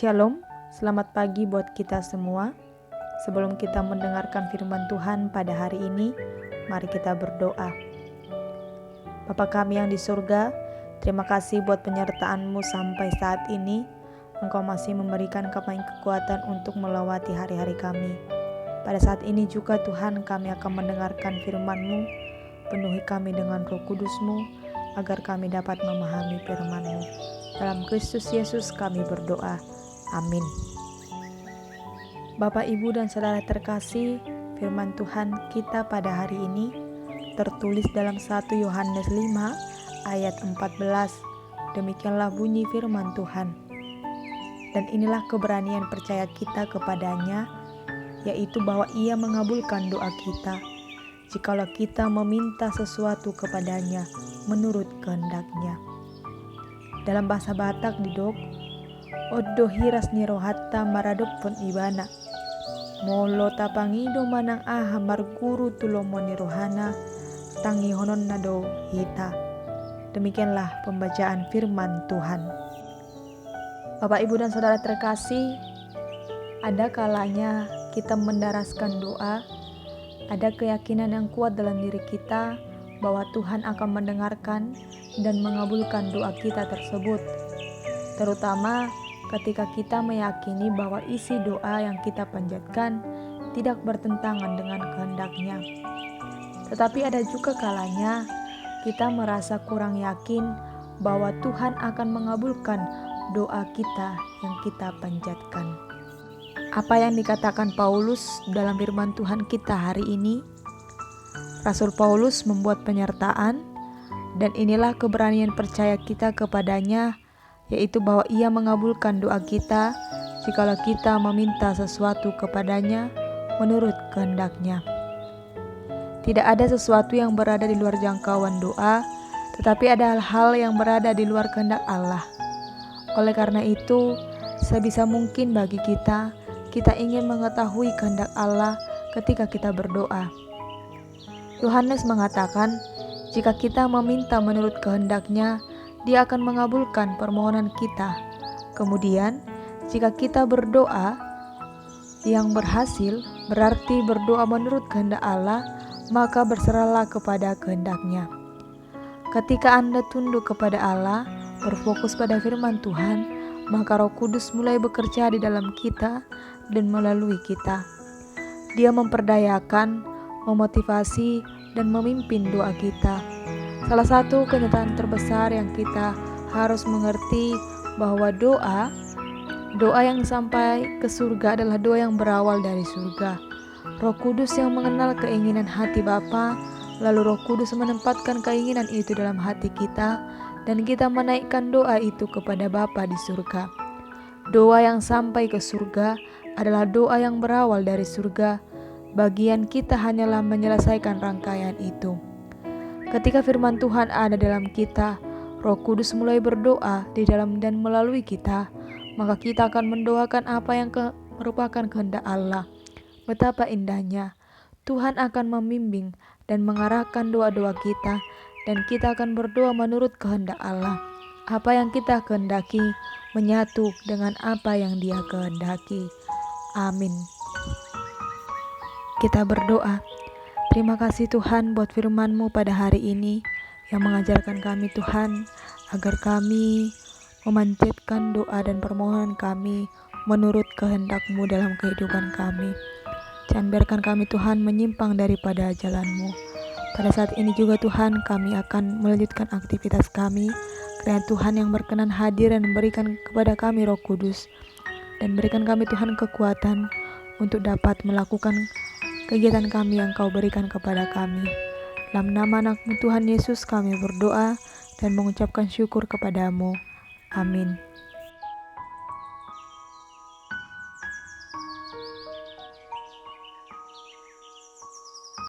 Shalom, selamat pagi buat kita semua. Sebelum kita mendengarkan firman Tuhan pada hari ini, mari kita berdoa. Bapa kami yang di surga, terima kasih buat penyertaan-Mu sampai saat ini. Engkau masih memberikan kami kekuatan untuk melewati hari-hari kami. Pada saat ini juga Tuhan, kami akan mendengarkan firman-Mu. Penuhi kami dengan Roh Kudus-Mu, agar kami dapat memahami firman-Mu. Dalam Kristus Yesus kami berdoa. Amin. Bapak, Ibu, dan Saudara terkasih, firman Tuhan kita pada hari ini tertulis dalam 1 Yohanes 5 ayat 14. Demikianlah bunyi firman Tuhan. Dan inilah keberanian percaya kita kepadanya, yaitu bahwa Ia mengabulkan doa kita, jikalau kita meminta sesuatu kepadanya menurut kehendak-Nya. Dalam bahasa Batak didok, Odo hiras ni rohata maradop pon ibana. Molo tapangido manang aha marguru tulomo ni rohana tangi honon nado hita. Demikianlah pembacaan firman Tuhan. Bapak, Ibu, dan Saudara terkasih, ada kalanya kita mendaraskan doa, ada keyakinan yang kuat dalam diri kita bahwa Tuhan akan mendengarkan dan mengabulkan doa kita tersebut. Terutama ketika kita meyakini bahwa isi doa yang kita panjatkan tidak bertentangan dengan kehendak-Nya. Tetapi ada juga kalanya kita merasa kurang yakin bahwa Tuhan akan mengabulkan doa kita yang kita panjatkan. Apa yang dikatakan Paulus dalam firman Tuhan kita hari ini? Rasul Paulus membuat penyertaan, dan inilah keberanian percaya kita kepadanya, yaitu bahwa Ia mengabulkan doa kita jikalau kita meminta sesuatu kepadanya menurut kehendak-Nya. Tidak ada sesuatu yang berada di luar jangkauan doa, tetapi ada hal-hal yang berada di luar kehendak Allah. Oleh karena itu, sebisa mungkin bagi kita ingin mengetahui kehendak Allah ketika kita berdoa. Yohanes mengatakan, jika kita meminta menurut kehendak-Nya, Dia akan mengabulkan permohonan kita. Kemudian, jika kita berdoa yang berhasil, berarti berdoa menurut kehendak Allah, maka berserahlah kepada kehendak-Nya. Ketika Anda tunduk kepada Allah, berfokus pada firman Tuhan, maka Roh Kudus mulai bekerja di dalam kita dan melalui kita. Dia memperdayakan, memotivasi, dan memimpin doa kita. Salah satu kenyataan terbesar yang kita harus mengerti bahwa doa yang sampai ke surga adalah doa yang berawal dari surga. Roh Kudus yang mengenal keinginan hati Bapa, lalu Roh Kudus menempatkan keinginan itu dalam hati kita, dan kita menaikkan doa itu kepada Bapa di surga. Doa yang sampai ke surga adalah doa yang berawal dari surga. Bagian kita hanyalah menyelesaikan rangkaian itu. Ketika firman Tuhan ada dalam kita, Roh Kudus mulai berdoa di dalam dan melalui kita, maka kita akan mendoakan apa yang merupakan kehendak Allah. Betapa indahnya, Tuhan akan membimbing dan mengarahkan doa-doa kita, dan kita akan berdoa menurut kehendak Allah. Apa yang kita kehendaki menyatu dengan apa yang Dia kehendaki. Amin. Kita berdoa. Terima kasih Tuhan buat firman-Mu pada hari ini yang mengajarkan kami Tuhan agar kami memanjatkan doa dan permohonan kami menurut kehendak-Mu dalam kehidupan kami. Jangan biarkan kami Tuhan menyimpang daripada jalan-Mu. Pada saat ini juga Tuhan, kami akan melanjutkan aktivitas kami, karena Tuhan yang berkenan hadir dan memberikan kepada kami Roh Kudus, dan berikan kami Tuhan kekuatan untuk dapat melakukan kegiatan kami yang Kau berikan kepada kami. Dalam nama anak-Mu Tuhan Yesus kami berdoa dan mengucapkan syukur kepada-Mu. Amin.